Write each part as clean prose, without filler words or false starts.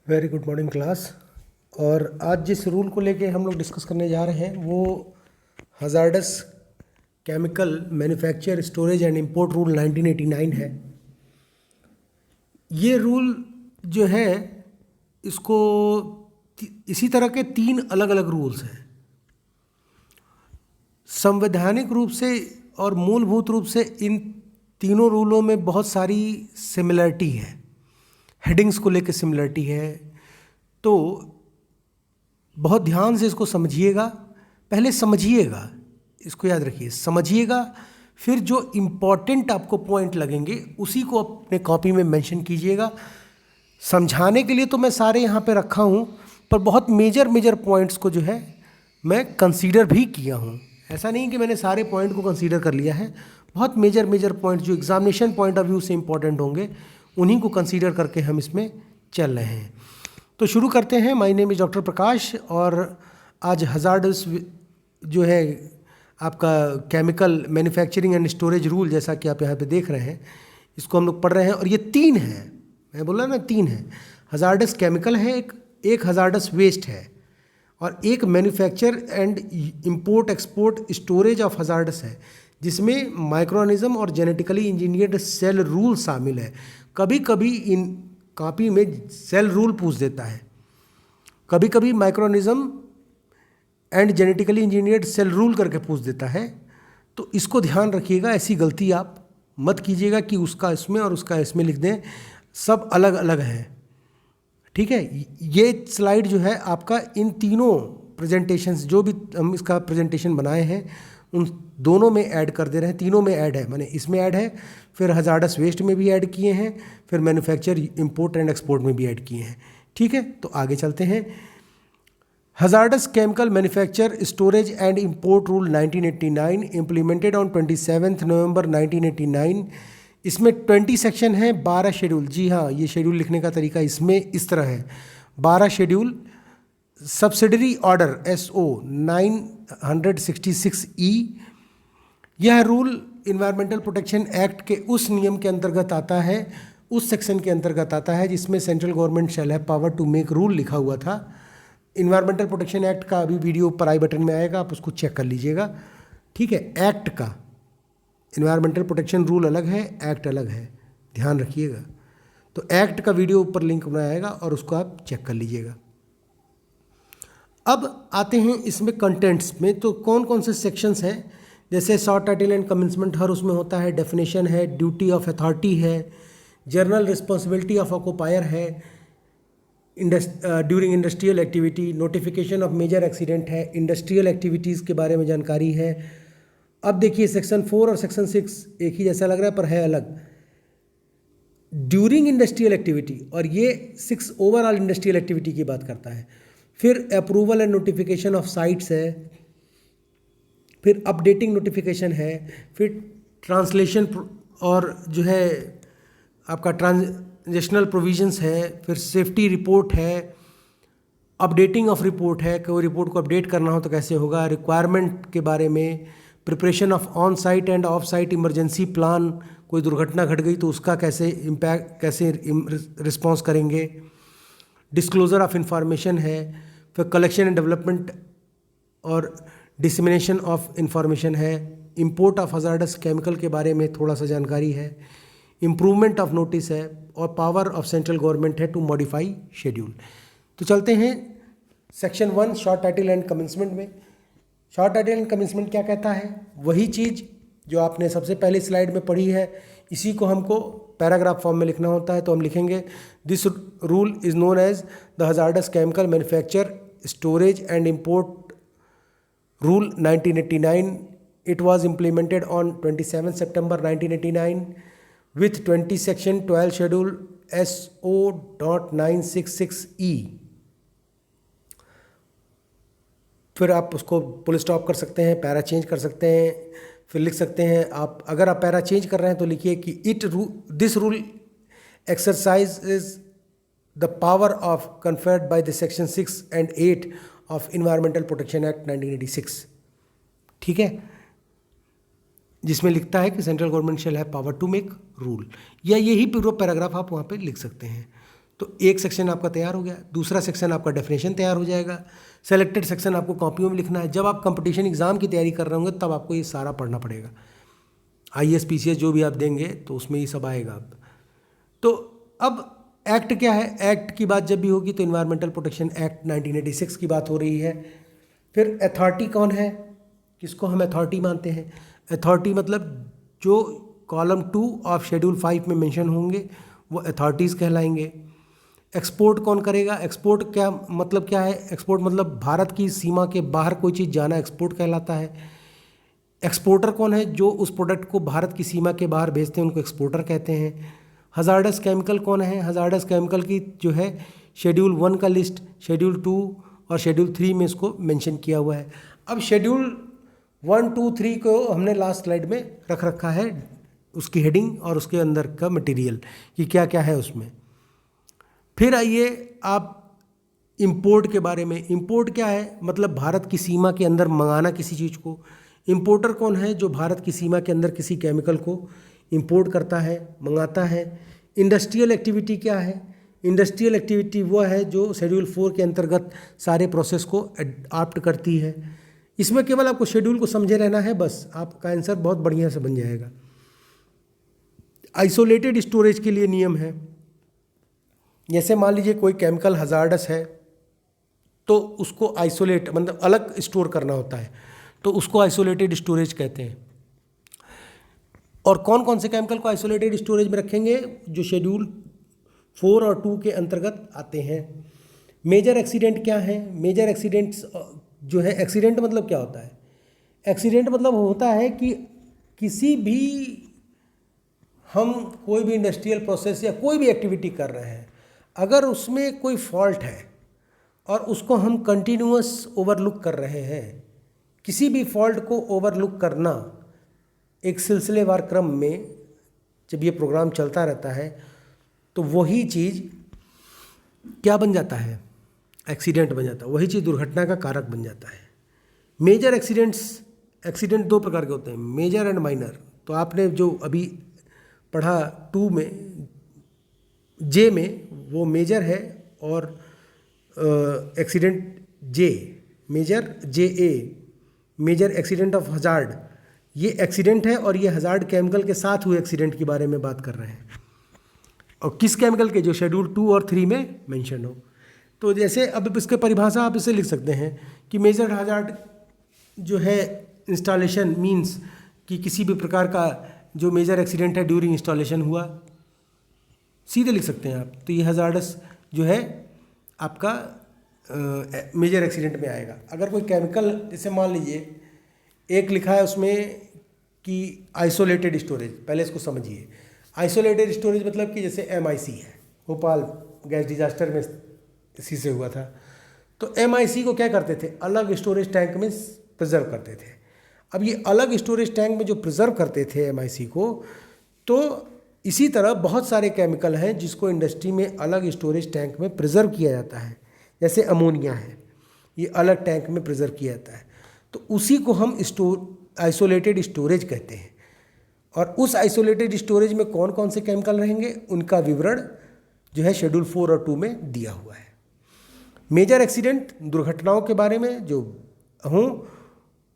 Very good morning class. और आज जिस रूल को लेके हम लोग डिस्कस करने जा रहे हैं वो hazardous chemical manufacture storage and import rule 1989 है। ये रूल जो है इसको इसी तरह के 3 अलग अलग रूल्स हैं। संवैधानिक रूप से और मूलभूत रूप से इन तीनों रूलों में बहुत सारी सिमिलरिटी है। हेडिंग्स को लेकर सिमिलरिटी है, तो बहुत ध्यान से इसको समझिएगा। पहले समझिएगा, इसको याद रखिए, समझिएगा, फिर जो इम्पोर्टेंट आपको पॉइंट लगेंगे उसी को अपने कॉपी में मेंशन कीजिएगा। समझाने के लिए तो मैं सारे यहाँ पे रखा हूँ, पर बहुत मेजर पॉइंट्स को जो है मैं कंसीडर भी किया हूँ। ऐसा नहीं कि मैंने सारे पॉइंट को कंसीडर कर लिया है, बहुत मेजर पॉइंट जो एग्जामिनेशन पॉइंट ऑफ व्यू से इम्पॉर्टेंट होंगे उन्हीं को कंसीडर करके हम इसमें चल रहे हैं। तो शुरू करते हैं। माय नेम इज़ डॉक्टर प्रकाश और आज हजार्डस जो है आपका chemical manufacturing and storage rule, जैसा कि आप यहाँ पे देख रहे हैं, इसको हम लोग पढ़ रहे हैं। और ये 3 हैं, मैं बोला ना 3 हैं। हजार्डस केमिकल है, एक हजार्डस वेस्ट है, और एक manufacture and import export storage of hazardous है, जिसमें माइक्रोऑर्गेनिज्म और जेनेटिकली इंजीनियर्ड सेल रूल शामिल है। कभी कभी इन कॉपी में सेल रूल पूछ देता है, कभी कभी microorganism and genetically engineered cell rule करके पूछ देता है। तो इसको ध्यान रखिएगा, ऐसी गलती आप मत कीजिएगा कि उसका इसमें और उसका इसमें लिख दें। सब अलग अलग हैं, ठीक है। ये स्लाइड जो है आपका इन तीनों प्रेजेंटेशंस, जो भी हम इसका प्रेजेंटेशन बनाए हैं उन दोनों में ऐड कर दे रहे हैं। तीनों में ऐड है, माने इसमें ऐड है, फिर हजार्डस वेस्ट में भी ऐड किए हैं, फिर मैन्युफैक्चर इंपोर्ट एंड एक्सपोर्ट में भी ऐड किए हैं, ठीक है। तो आगे चलते हैं। Hazardous chemical manufacture storage and import rule 1989 implemented on 27 नवंबर 1989। इसमें 20 सेक्शन हैं, 12 शेड्यूल। जी हाँ, ये शेड्यूल लिखने का तरीका इसमें इस तरह है, 12 schedule. Subsidiary order SO 966E। यह रूल इन्वायरमेंटल प्रोटेक्शन एक्ट के उस नियम के अंतर्गत आता है, उस सेक्शन के अंतर्गत आता है जिसमें central government shall have power to make rule लिखा हुआ था। इन्वायरमेंटल प्रोटेक्शन एक्ट का अभी वीडियो ऊपर आई बटन में आएगा, आप उसको चेक कर लीजिएगा, ठीक है। एक्ट का इन्वायरमेंटल प्रोटेक्शन रूल अलग है, एक्ट अलग है, ध्यान रखिएगा। तो एक्ट का वीडियो ऊपर लिंक में आएगा और उसको आप चेक कर लीजिएगा। अब आते हैं इसमें कंटेंट्स में। तो कौन कौन से सेक्शंस हैं, जैसे शॉर्ट टाइटल एंड कमेंसमेंट हर उसमें होता है, डेफिनेशन है, ड्यूटी ऑफ अथॉरिटी है, जर्नल रिस्पॉन्सिबिलिटी ऑफ ऑक्यूपायर है, during industrial activity, notification of major accident है, इंडस्ट्रियल एक्टिविटीज़ के बारे में जानकारी है। अब देखिए सेक्शन 4 और सेक्शन 6 एक ही जैसा लग रहा है पर है अलग। ड्यूरिंग इंडस्ट्रियल एक्टिविटी, और ये 6 ओवरऑल इंडस्ट्रियल एक्टिविटी की बात करता है। फिर approval and notification of sites है, फिर अपडेटिंग नोटिफिकेशन है, फिर ट्रांसलेशन और जो है आपका ट्रांजेक्शनल प्रोविजंस है, फिर सेफ्टी रिपोर्ट है, अपडेटिंग ऑफ रिपोर्ट है, कोई रिपोर्ट को अपडेट करना हो तो कैसे होगा, रिक्वायरमेंट के बारे में, preparation of on site end of site emergency plan, कोई दुर्घटना घट गई तो उसका कैसे इम्पैक्ट, कैसे रिस्पॉन्स करेंगे, डिस्क्लोजर ऑफ इंफॉर्मेशन है, फिर कलेक्शन एंड डेवलपमेंट और डिसमिनेशन ऑफ इंफॉर्मेशन है, इंपोर्ट ऑफ हजार्डस केमिकल के बारे में थोड़ा सा जानकारी है, इम्प्रूवमेंट ऑफ नोटिस है, और पावर ऑफ सेंट्रल गवर्नमेंट है टू मॉडिफाई शेड्यूल। तो चलते हैं section 1 short title and commencement में। शॉर्ट टाइटल एंड कमेंसमेंट क्या कहता है, वही चीज़ जो आपने सबसे पहले स्लाइड में पढ़ी है, इसी को हमको पैराग्राफ फॉर्म में लिखना होता है। तो हम लिखेंगे this rule is known as the hazardous chemical manufacture storage and import rule 1989। It was implemented on 27 सितंबर 1989 with 20 section 12 schedule SO.966E। फिर आप उसको फुल स्टॉप कर सकते हैं, पैरा चेंज कर सकते हैं, फिर लिख सकते हैं आप, अगर आप पैरा चेंज कर रहे हैं तो लिखिए कि this rule exercise the power of conferred by the section 6 and 8 of environmental protection act 1986, ठीक है, जिसमें लिखता है कि central government shall have power to make rule, या यही पूरा पैराग्राफ आप वहाँ पे लिख सकते हैं। तो एक सेक्शन आपका तैयार हो गया, दूसरा सेक्शन आपका डेफिनेशन तैयार हो जाएगा, सेलेक्टेड सेक्शन आपको कॉपियों में लिखना है। जब आप कंपटीशन एग्जाम की तैयारी कर रहे होंगे तब आपको ये सारा पढ़ना पड़ेगा। IAS PCS जो भी आप देंगे तो उसमें ये सब आएगा। तो अब एक्ट क्या है, एक्ट की बात जब भी होगी तो इन्वायरमेंटल प्रोटेक्शन एक्ट 1986 की बात हो रही है। फिर अथॉरिटी कौन है, किसको हम अथॉरिटी मानते हैं? अथॉरिटी मतलब जो कॉलम 2 ऑफ शेड्यूल 5 में मेंशन होंगे वो अथॉरिटीज़ कहलाएंगे। एक्सपोर्ट कौन करेगा? एक्सपोर्ट क्या मतलब क्या है? एक्सपोर्ट मतलब भारत की सीमा के बाहर कोई चीज़ जाना एक्सपोर्ट कहलाता है। एक्सपोर्टर कौन है? जो उस प्रोडक्ट को भारत की सीमा के बाहर भेजते हैं उनको एक्सपोर्टर कहते हैं। हजार्डस केमिकल कौन है? हजार्डस केमिकल की जो है शेड्यूल 1 का लिस्ट, शेड्यूल 2 और शेड्यूल 3 में इसको मेंशन किया हुआ है। अब शेड्यूल 1, 2, 3 को हमने लास्ट स्लाइड में रख रखा है, उसकी हेडिंग और उसके अंदर का मटेरियल कि क्या क्या है उसमें। फिर आइए आप इंपोर्ट के बारे में। इंपोर्ट क्या है? मतलब भारत की सीमा के अंदर मंगाना किसी चीज़ को। इंपोर्टर कौन है? जो भारत की सीमा के अंदर किसी केमिकल को इंपोर्ट करता है, मंगाता है। इंडस्ट्रियल एक्टिविटी क्या है? इंडस्ट्रियल एक्टिविटी वो है जो शेड्यूल 4 के अंतर्गत सारे प्रोसेस को अडॉप्ट करती है। इसमें केवल आपको शेड्यूल को समझे रहना है, बस आपका आंसर बहुत बढ़िया से बन जाएगा। आइसोलेटेड स्टोरेज के लिए नियम है। जैसे मान लीजिए कोई केमिकल हजार्डस है तो उसको आइसोलेट मतलब अलग स्टोर करना होता है, तो उसको आइसोलेटेड स्टोरेज कहते हैं। और कौन कौन से केमिकल को आइसोलेटेड स्टोरेज में रखेंगे? जो शेड्यूल 4 और 2 के अंतर्गत आते हैं। मेजर एक्सीडेंट क्या है? मेजर एक्सीडेंट्स जो है, एक्सीडेंट मतलब क्या होता है? एक्सीडेंट मतलब होता है कि किसी भी हम कोई भी इंडस्ट्रियल प्रोसेस या कोई भी एक्टिविटी कर रहे हैं, अगर उसमें कोई फॉल्ट है और उसको हम कंटिन्यूअस ओवरलुक कर रहे हैं, किसी भी फॉल्ट को ओवरलुक करना एक सिलसिलेवार क्रम में जब ये प्रोग्राम चलता रहता है तो वही चीज़ क्या बन जाता है? एक्सीडेंट बन जाता है। वही चीज़ दुर्घटना का कारक बन जाता है। मेजर एक्सीडेंट 2 प्रकार के होते हैं, मेजर एंड माइनर। तो आपने जो अभी पढ़ा 2 में जे में वो मेजर है, और accident J major JA major accident of hazard, ये एक्सीडेंट है और ये हजार्ड केमिकल के साथ हुए एक्सीडेंट के बारे में बात कर रहे हैं। और किस केमिकल के? जो शेड्यूल 2 और 3 में मेंशन हो। तो जैसे अब इसके परिभाषा आप इसे लिख सकते हैं कि मेजर हजार्ड जो है इंस्टॉलेशन मींस कि किसी भी प्रकार का जो मेजर एक्सीडेंट है ड्यूरिंग इंस्टॉलेशन हुआ, सीधे लिख सकते हैं आप। तो ये हजार्डस जो है आपका मेजर एक्सीडेंट में आएगा। अगर कोई केमिकल, जैसे मान लीजिए एक लिखा है उसमें कि आइसोलेटेड स्टोरेज, पहले इसको समझिए। आइसोलेटेड स्टोरेज मतलब कि जैसे MIC है, भोपाल गैस डिजास्टर में इसी से हुआ था। तो MIC को क्या करते थे? अलग स्टोरेज टैंक में प्रिजर्व करते थे। अब ये अलग स्टोरेज टैंक में जो प्रिजर्व करते थे MIC को, तो इसी तरह बहुत सारे केमिकल हैं जिसको इंडस्ट्री में अलग स्टोरेज टैंक में प्रिजर्व किया जाता है। जैसे अमोनिया है, ये अलग टैंक में प्रिजर्व किया जाता है, तो उसी को हम आइसोलेटेड स्टोरेज कहते हैं। और उस आइसोलेटेड स्टोरेज में कौन कौन से केमिकल रहेंगे उनका विवरण जो है शेड्यूल 4 और 2 में दिया हुआ है। मेजर एक्सीडेंट दुर्घटनाओं के बारे में जो हों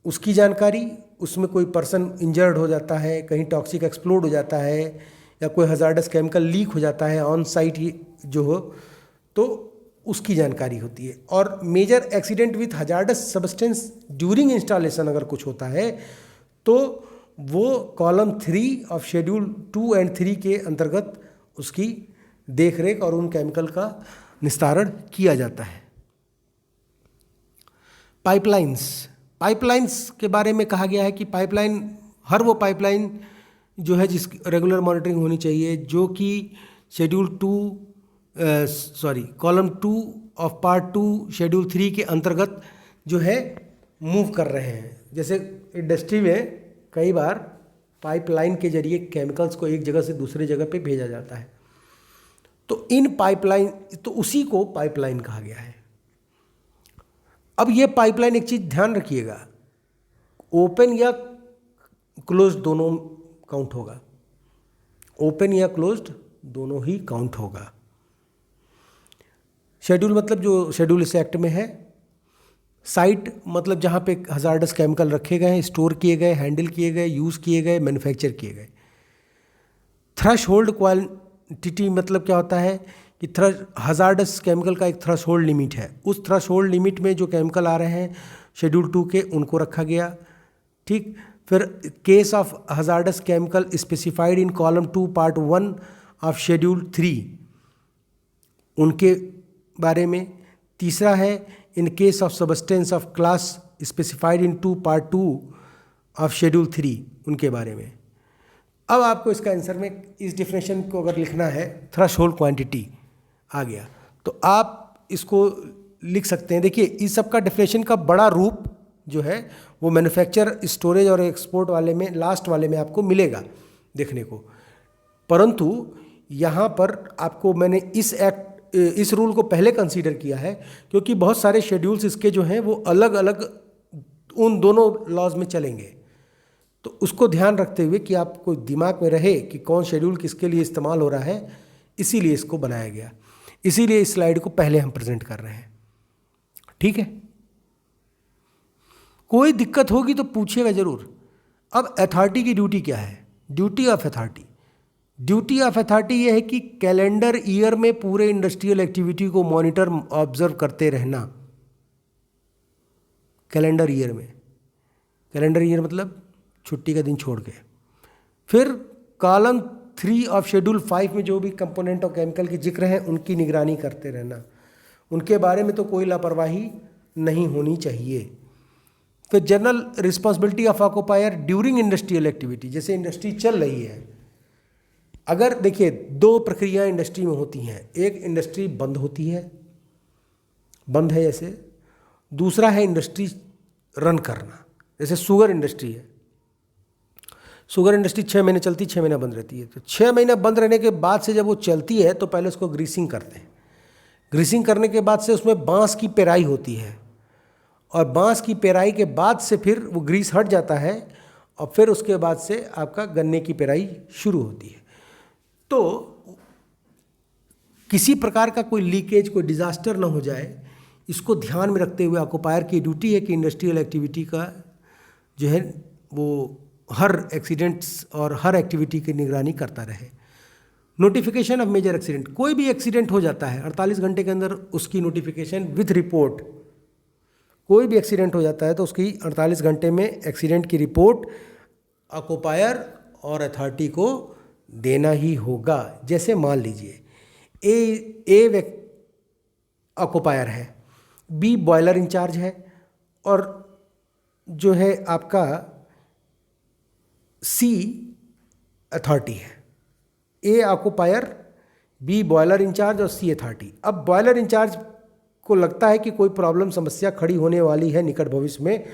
उसकी जानकारी, उसमें कोई पर्सन इंजर्ड हो जाता है, कहीं टॉक्सिक एक्सप्लोड हो जाता है, या कोई हजार्डस केमिकल लीक हो जाता है ऑन साइट जो हो, तो उसकी जानकारी होती है। और major accident with hazardous substance during installation अगर कुछ होता है तो वो कॉलम 3 ऑफ शेड्यूल 2 एंड 3 के अंतर्गत उसकी देखरेख और उन केमिकल का निस्तारण किया जाता है। पाइपलाइंस के बारे में कहा गया है कि पाइपलाइन, हर वो पाइपलाइन जो है जिसकी रेगुलर मॉनिटरिंग होनी चाहिए, जो कि schedule 2 column 2 of part 2 schedule 3 के अंतर्गत जो है मूव कर रहे हैं। जैसे इंडस्ट्री में कई बार पाइपलाइन के जरिए केमिकल्स को एक जगह से दूसरे जगह पे भेजा जाता है, तो इन पाइपलाइन, तो उसी को पाइपलाइन कहा गया है। अब ये पाइपलाइन, एक चीज़ ध्यान रखिएगा, ओपन या क्लोज्ड दोनों काउंट होगा, ओपन या क्लोज्ड दोनों ही काउंट होगा। शेड्यूल मतलब जो शेड्यूल इस एक्ट में है। साइट मतलब जहाँ पे हजार्डस केमिकल रखे गए हैं, स्टोर किए गए, हैंडल किए गए, यूज़ किए गए, मैन्युफैक्चर किए गए। थ्रेश होल्ड क्वांटिटी मतलब क्या होता है कि हजार्डस केमिकल का एक थ्रेश होल्ड लिमिट है। उस थ्रेश होल्ड लिमिट में जो केमिकल आ रहे हैं शेड्यूल 2 के, उनको रखा गया। ठीक, फिर case of hazardous chemical specified in column 2 part 1 of schedule 3, उनके बारे में। तीसरा है in case of substance of class specified in 2 part 2 of schedule 3, उनके बारे में। अब आपको इसका आंसर में इस डिफिनेशन को अगर लिखना है, थ्रेशोल्ड क्वांटिटी आ गया, तो आप इसको लिख सकते हैं। देखिए इस सब का डिफिनेशन का बड़ा रूप जो है वो मैन्युफैक्चर, स्टोरेज और एक्सपोर्ट वाले में, लास्ट वाले में आपको मिलेगा देखने को। परंतु यहाँ पर आपको मैंने इस रूल को पहले कंसीडर किया है क्योंकि बहुत सारे शेड्यूल्स इसके जो हैं वो अलग अलग उन दोनों लॉज में चलेंगे। तो उसको ध्यान रखते हुए कि आपको दिमाग में रहे कि कौन शेड्यूल किसके लिए इस्तेमाल हो रहा है, इसीलिए इसको बनाया गया। इसीलिए इस स्लाइड को पहले हम प्रेजेंट कर रहे हैं। ठीक है, कोई दिक्कत होगी तो पूछिएगा जरूर। अब अथॉरिटी की ड्यूटी क्या है? Duty of authority, duty of authority यह है कि कैलेंडर ईयर में पूरे इंडस्ट्रियल एक्टिविटी को मॉनिटर, ऑब्जर्व करते रहना। कैलेंडर ईयर में, कैलेंडर ईयर मतलब छुट्टी का दिन छोड़ के। फिर कॉलम 3 ऑफ शेड्यूल 5 में जो भी कंपोनेंट और केमिकल के जिक्र हैं उनकी निगरानी करते रहना, उनके बारे में तो कोई लापरवाही नहीं होनी चाहिए। फिर general responsibility of occupier during industrial activity, जैसे इंडस्ट्री चल रही है, अगर देखिए 2 प्रक्रिया इंडस्ट्री में होती हैं। एक इंडस्ट्री बंद होती है, बंद है जैसे। दूसरा है इंडस्ट्री रन करना, जैसे शुगर इंडस्ट्री है। शुगर इंडस्ट्री 6 महीने चलती, 6 महीना बंद रहती है। तो 6 महीना बंद रहने के बाद से जब वो चलती है तो पहले उसको ग्रीसिंग करते हैं। ग्रीसिंग करने के बाद से उसमें बांस की पेराई होती है, और बांस की पेराई के बाद से फिर वो ग्रीस हट जाता है, और फिर उसके बाद से आपका गन्ने की पेराई शुरू होती है। तो किसी प्रकार का कोई लीकेज, कोई डिजास्टर ना हो जाए, इसको ध्यान में रखते हुए ऑक्यूपायर की ड्यूटी है कि इंडस्ट्रियल एक्टिविटी का जो है वो हर एक्सीडेंट्स और हर एक्टिविटी की निगरानी करता रहे। नोटिफिकेशन ऑफ मेजर एक्सीडेंट, कोई भी एक्सीडेंट हो जाता है 48 घंटे के अंदर उसकी नोटिफिकेशन विथ रिपोर्ट। कोई भी एक्सीडेंट हो जाता है तो उसकी 48 घंटे में एक्सीडेंट की रिपोर्ट ऑक्यूपायर और अथॉरिटी को देना ही होगा। जैसे मान लीजिए ए ऑक्यूपायर है, बी बॉयलर इंचार्ज है, और जो है आपका सी अथॉरिटी है। ए ऑक्यूपायर, बी बॉयलर इंचार्ज और सी अथॉरिटी। अब बॉयलर इंचार्ज को लगता है कि कोई प्रॉब्लम, समस्या खड़ी होने वाली है निकट भविष्य में,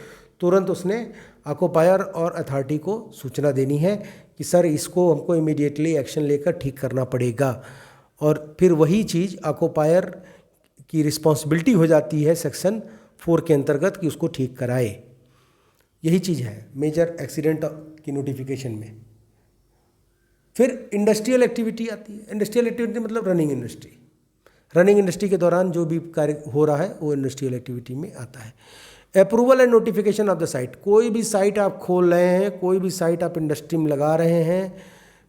तुरंत उसने ऑक्यूपायर और अथॉरिटी को सूचना देनी है कि सर इसको हमको इमीडिएटली एक्शन लेकर ठीक करना पड़ेगा। और फिर वही चीज़ ऑक्यूपायर की रिस्पॉन्सिबिलिटी हो जाती है सेक्शन 4 के अंतर्गत कि उसको ठीक कराए। यही चीज़ है मेजर एक्सीडेंट की नोटिफिकेशन में। फिर इंडस्ट्रियल एक्टिविटी आती है। इंडस्ट्रियल एक्टिविटी मतलब रनिंग इंडस्ट्री। रनिंग इंडस्ट्री के दौरान जो भी कार्य हो रहा है वो इंडस्ट्रियल एक्टिविटी में आता है। Approval and notification of the site, कोई भी साइट आप खोल रहे हैं, कोई भी साइट आप इंडस्ट्री में लगा रहे हैं,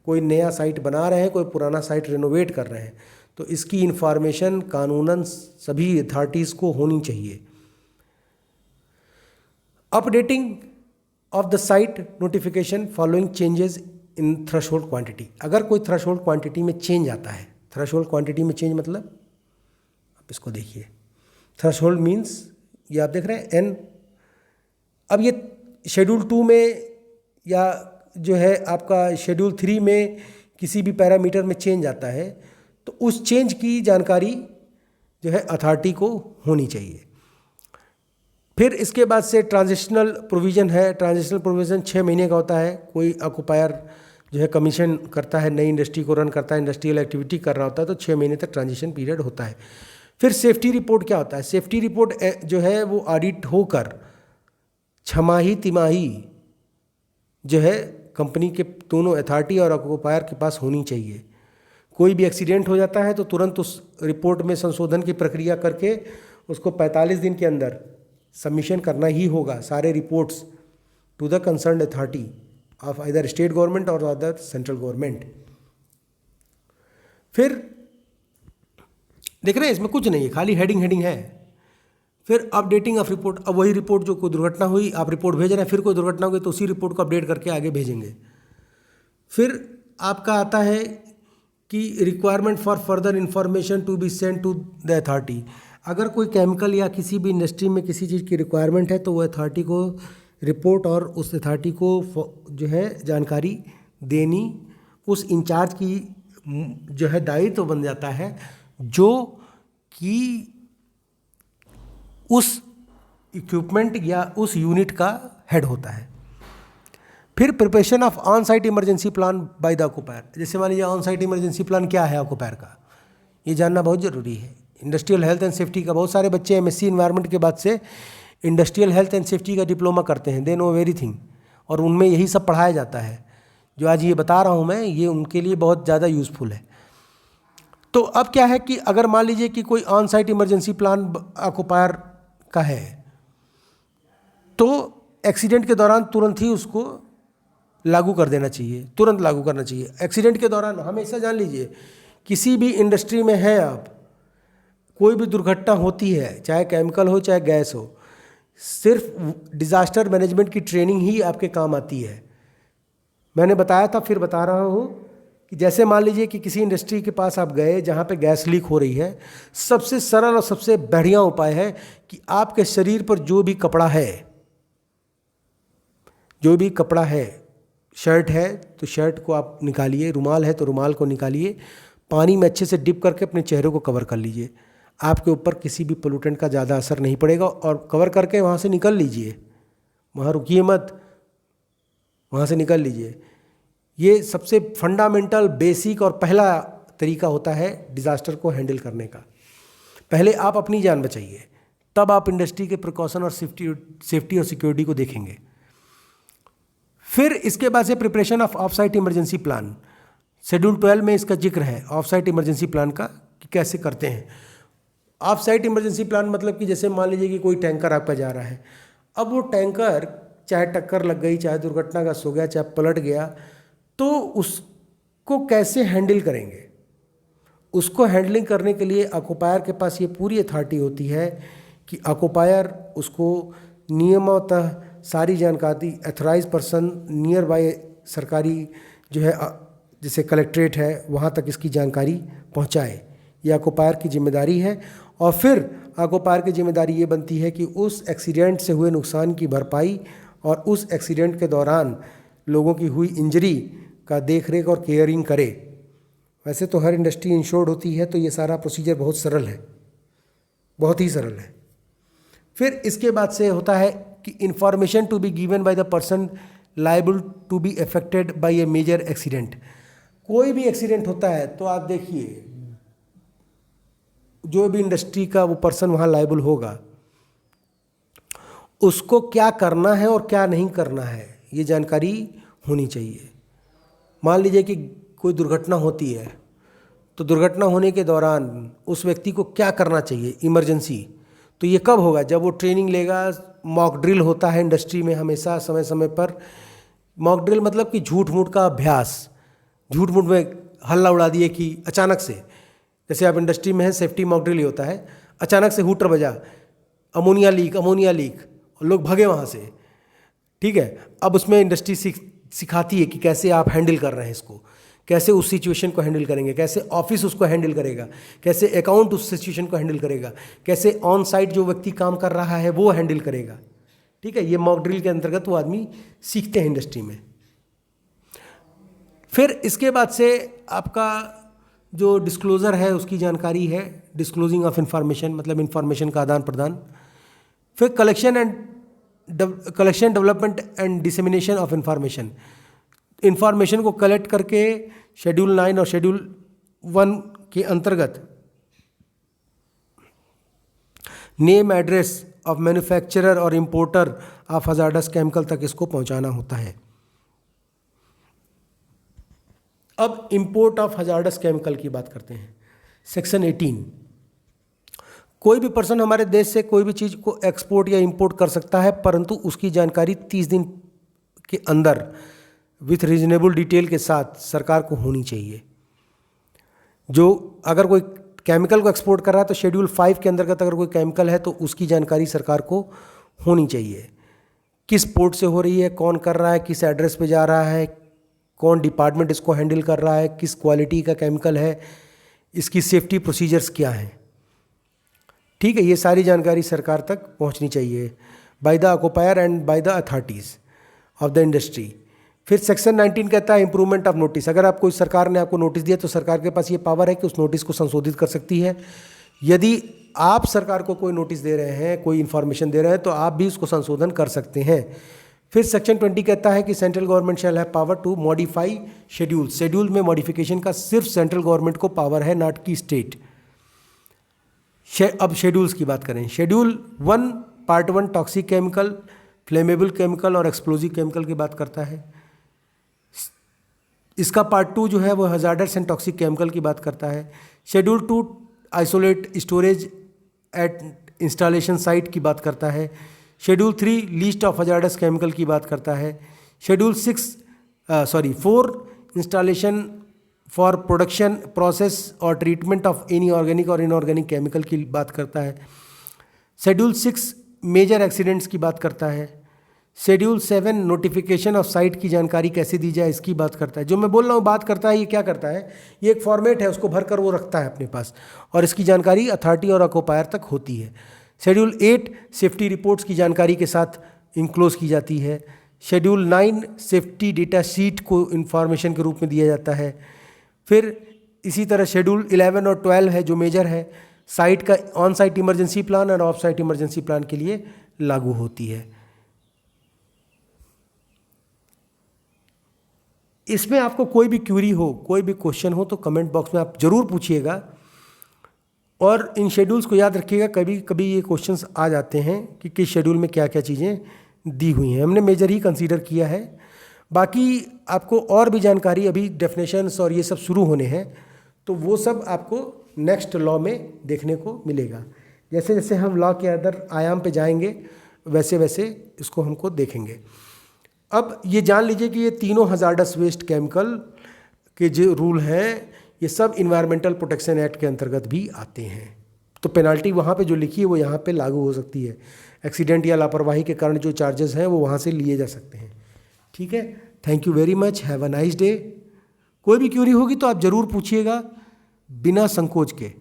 कोई नया साइट बना रहे हैं, कोई पुराना साइट रिनोवेट कर रहे हैं, तो इसकी इंफॉर्मेशन कानूनन सभी अथॉरिटीज़ को होनी चाहिए। Updating of the site notification following changes in threshold quantity, अगर कोई थ्रेशोल्ड क्वांटिटी में चेंज आता है। थ्रेशोल्ड क्वांटिटी में चेंज मतलब आप इसको देखिए, थ्रेशोल्ड मीन्स ये आप देख रहे हैं एन। अब ये शेड्यूल 2 में या जो है आपका शेड्यूल 3 में किसी भी पैरामीटर में चेंज आता है तो उस चेंज की जानकारी जो है अथॉरिटी को होनी चाहिए। फिर इसके बाद से ट्रांजिशनल प्रोविज़न है। ट्रांजिशनल प्रोविज़न 6 महीने का होता है। कोई ऑक्यूपायर जो है कमीशन करता है, नई इंडस्ट्री को रन करता है, इंडस्ट्रियल एक्टिविटी कर रहा होता है, तो 6 महीने तक ट्रांजिशन पीरियड होता है। फिर सेफ्टी रिपोर्ट क्या होता है? सेफ्टी रिपोर्ट जो है वो ऑडिट होकर छमाही तिमाही जो है कंपनी के दोनों अथॉरिटी और ऑक्यूपायर के पास होनी चाहिए। कोई भी एक्सीडेंट हो जाता है तो तुरंत उस रिपोर्ट में संशोधन की प्रक्रिया करके उसको 45 दिन के अंदर सबमिशन करना ही होगा, सारे reports to the concerned authority of either state government और अदर सेंट्रल गवर्नमेंट। फिर देख रहे हैं इसमें कुछ नहीं है, खाली हेडिंग है। फिर अपडेटिंग ऑफ रिपोर्ट, अब वही रिपोर्ट जो कोई दुर्घटना हुई आप रिपोर्ट भेज रहे हैं, फिर कोई दुर्घटना हुई तो उसी रिपोर्ट को अपडेट करके आगे भेजेंगे। फिर आपका आता है कि requirement for further information to be send to the authority. अगर कोई केमिकल या किसी भी इंडस्ट्री में किसी चीज़ की रिक्वायरमेंट है तो वो अथॉरिटी को रिपोर्ट और उस अथॉरिटी को जो है जानकारी देनी उस इंचार्ज की जो है दायित्व बन जाता है, जो कि उस इक्विपमेंट या उस यूनिट का हेड होता है। फिर preparation of on site emergency plan by the occupier. जैसे मान लीजिए ऑन साइट इमरजेंसी प्लान क्या है ऑक्यूपायर का, ये जानना बहुत ज़रूरी है। इंडस्ट्रियल हेल्थ एंड सेफ्टी का बहुत सारे बच्चे एमएससी इन्वायरमेंट के बाद से इंडस्ट्रियल हेल्थ एंड सेफ्टी का डिप्लोमा करते हैं, दे नो एवरीथिंग, और उनमें यही सब पढ़ाया जाता है। जो आज ये बता रहा हूँ मैं, ये उनके लिए बहुत ज़्यादा यूज़फुल है। तो अब क्या है कि अगर मान लीजिए कि कोई on site emergency plan occupier का है तो एक्सीडेंट के दौरान तुरंत ही उसको लागू कर देना चाहिए, तुरंत लागू करना चाहिए। एक्सीडेंट के दौरान हमेशा जान लीजिए, किसी भी इंडस्ट्री में हैं आप, कोई भी दुर्घटना होती है, चाहे केमिकल हो चाहे गैस हो, सिर्फ डिज़ास्टर मैनेजमेंट की ट्रेनिंग ही आपके काम आती है। मैंने बताया था, फिर बता रहा हूँ कि जैसे मान लीजिए कि किसी इंडस्ट्री के पास आप गए जहाँ पे गैस लीक हो रही है, सबसे सरल और सबसे बढ़िया उपाय है कि आपके शरीर पर जो भी कपड़ा है, शर्ट है तो शर्ट को आप निकालिए, रुमाल है तो रुमाल को निकालिए, पानी में अच्छे से डिप करके अपने चेहरे को कवर कर लीजिए। आपके ऊपर किसी भी पोल्यूटेंट का ज़्यादा असर नहीं पड़ेगा, और कवर करके वहाँ से निकल लीजिए, वहाँ रुकिए मत, वहाँ से निकल लीजिए। ये सबसे फंडामेंटल, बेसिक और पहला तरीका होता है डिज़ास्टर को हैंडल करने का। पहले आप अपनी जान बचाइए, तब आप इंडस्ट्री के प्रिकॉशन और सेफ्टी और सिक्योरिटी को देखेंगे। फिर इसके बाद से preparation of site emergency plan, schedule 12 में इसका जिक्र है ऑफ साइट इमरजेंसी प्लान का कि कैसे करते हैं। ऑफ साइट इमरजेंसी प्लान मतलब कि जैसे मान लीजिए कि कोई टैंकर आपका जा रहा है, अब वो टैंकर चाहे टक्कर लग गई, चाहे दुर्घटनाग्रस्त हो गया, चाहे पलट गया, तो उसको कैसे हैंडल करेंगे। उसको हैंडलिंग करने के लिए ऑक्यूपायर के पास ये पूरी अथॉरिटी होती है कि ऑक्यूपायर उसको नियमतः सारी जानकारी एथराइज पर्सन नियर बाय सरकारी जो है जैसे कलेक्ट्रेट है वहाँ तक इसकी जानकारी पहुँचाए। ये ऑक्यूपायर की जिम्मेदारी है। और फिर ऑक्यूपायर की जिम्मेदारी ये बनती है कि उस एक्सीडेंट से हुए नुकसान की भरपाई और उस एक्सीडेंट के दौरान लोगों की हुई इंजरी का देखरेख और केयरिंग करे। वैसे तो हर इंडस्ट्री इंश्योर्ड होती है, तो ये सारा प्रोसीजर बहुत सरल है, बहुत ही सरल है। फिर इसके बाद से होता है कि information to be given by the person liable to be affected by a major accident. कोई भी एक्सीडेंट होता है तो आप देखिए, जो भी इंडस्ट्री का वो पर्सन वहाँ लायबल होगा, उसको क्या करना है और क्या नहीं करना है ये जानकारी होनी चाहिए। मान लीजिए कि कोई दुर्घटना होती है, तो दुर्घटना होने के दौरान उस व्यक्ति को क्या करना चाहिए इमरजेंसी, तो ये कब होगा, जब वो ट्रेनिंग लेगा। मॉक ड्रिल होता है इंडस्ट्री में हमेशा समय समय पर। मॉक ड्रिल मतलब कि झूठ मूठ का अभ्यास, झूठ मूठ में हल्ला उड़ा दिए कि अचानक से, जैसे आप इंडस्ट्री में है, सेफ्टी मॉक ड्रिल होता है, अचानक से हूटर बजा, अमोनिया लीक, और लोग भगे वहाँ से, ठीक है। अब उसमें इंडस्ट्री सिखाती है कि कैसे आप हैंडल कर रहे हैं इसको, कैसे उस सिचुएशन को हैंडल करेंगे, कैसे ऑफिस उसको हैंडल करेगा, कैसे अकाउंट उस सिचुएशन को हैंडल करेगा, कैसे ऑन साइट जो व्यक्ति काम कर रहा है वो हैंडल करेगा, ठीक है। ये मॉक ड्रिल के अंतर्गत वो आदमी सीखते हैं इंडस्ट्री में। फिर इसके बाद से आपका जो डिस्क्लोज़र है उसकी जानकारी है, डिस्क्लोजिंग ऑफ इंफॉर्मेशन मतलब इंफॉर्मेशन का आदान प्रदान। फिर collection, development and dissemination of information, information को कलेक्ट करके शेड्यूल 9 और शेड्यूल 1 के अंतर्गत नेम, एड्रेस ऑफ मैन्युफैक्चरर और इंपोर्टर ऑफ हजार्डस केमिकल तक इसको पहुंचाना होता है। अब इंपोर्ट ऑफ हजार्डस केमिकल की बात करते हैं। सेक्शन 18, कोई भी पर्सन हमारे देश से कोई भी चीज़ को एक्सपोर्ट या इंपोर्ट कर सकता है, परंतु उसकी जानकारी 30 दिन के अंदर विथ रीजनेबल डिटेल के साथ सरकार को होनी चाहिए। जो अगर कोई केमिकल को एक्सपोर्ट कर रहा है तो शेड्यूल 5 के अंतर्गत अगर कोई केमिकल है तो उसकी जानकारी सरकार को होनी चाहिए। किस पोर्ट से हो रही है, कौन कर रहा है, किस एड्रेस पे जा रहा है, कौन डिपार्टमेंट इसको हैंडल कर रहा है, किस क्वालिटी का केमिकल है, इसकी सेफ्टी प्रोसीजर्स क्या हैं। ठीक है, ये सारी जानकारी सरकार तक पहुंचनी चाहिए by the occupier and by the authorities of the industry. फिर सेक्शन 19 कहता है इंप्रूवमेंट ऑफ नोटिस। अगर आप कोई सरकार ने आपको नोटिस दिया तो सरकार के पास ये पावर है कि उस नोटिस को संशोधित कर सकती है। यदि आप सरकार को कोई नोटिस दे रहे हैं, कोई इन्फॉर्मेशन दे रहे हैं, तो आप भी उसको संशोधन कर सकते हैं। फिर सेक्शन 20 कहता है कि central government shall have power to modify schedule. Schedule में मॉडिफिकेशन का सिर्फ सेंट्रल गवर्नमेंट को पावर है, नॉट की स्टेट। अब शेड्यूल्स की बात करें। Schedule 1 part 1 toxic chemical, flammable chemical और एक्सप्लोजिव केमिकल की बात करता है। इसका पार्ट 2 जो है वो हजार्डस एंड टॉक्सिक केमिकल की बात करता है। Schedule 2 isolate storage at installation site की बात करता है। Schedule 3 list of hazardous chemical की बात करता है। Schedule 4 installation for production process और ट्रीटमेंट ऑफ एनी ऑर्गेनिक और इनऑर्गेनिक केमिकल की बात करता है। शेड्यूल 6 मेजर एक्सीडेंट्स की बात करता है। शेड्यूल 7 नोटिफिकेशन ऑफ साइट की जानकारी कैसे दी जाए इसकी बात करता है। जो मैं बोल रहा हूँ बात करता है, ये क्या करता है, ये एक फॉर्मेट है, उसको भरकर वो रखता है अपने पास और इसकी जानकारी अथॉरिटी और ऑक्युपायर तक होती है। शेड्यूल 8 सेफ्टी रिपोर्ट्स की जानकारी के साथ इंक्लोज की जाती है। शेड्यूल 9 सेफ्टी डेटा शीट को इंफॉर्मेशन के रूप में दिया जाता है। फिर इसी तरह शेड्यूल 11 और 12 है जो मेजर है, साइट का ऑन साइट इमरजेंसी प्लान और ऑफ साइट इमरजेंसी प्लान के लिए लागू होती है। इसमें आपको कोई भी क्यूरी हो, कोई भी क्वेश्चन हो तो कमेंट बॉक्स में आप ज़रूर पूछिएगा। और इन शेड्यूल्स को याद रखिएगा, कभी कभी ये क्वेश्चंस आ जाते हैं कि किस शेड्यूल में क्या क्या चीज़ें दी हुई हैं। हमने मेजर ही कंसीडर किया है, बाकी आपको और भी जानकारी, अभी डेफिनेशंस और ये सब शुरू होने हैं तो वो सब आपको नेक्स्ट लॉ में देखने को मिलेगा। जैसे जैसे हम लॉ के अदर आयाम पे जाएंगे वैसे वैसे इसको हमको देखेंगे। अब ये जान लीजिए कि ये तीनों हजार्डस वेस्ट केमिकल के जो रूल हैं ये सब इन्वायरमेंटल प्रोटेक्शन एक्ट के अंतर्गत भी आते हैं। तो पेनाल्टी वहाँ पे जो लिखी है वो यहाँ पे लागू हो सकती है। एक्सीडेंट या लापरवाही के कारण जो चार्जेस हैं वो वहाँ से लिए जा सकते हैं। ठीक है, thank you very much, have a nice day. कोई भी क्यूरी होगी तो आप ज़रूर पूछिएगा बिना संकोच के।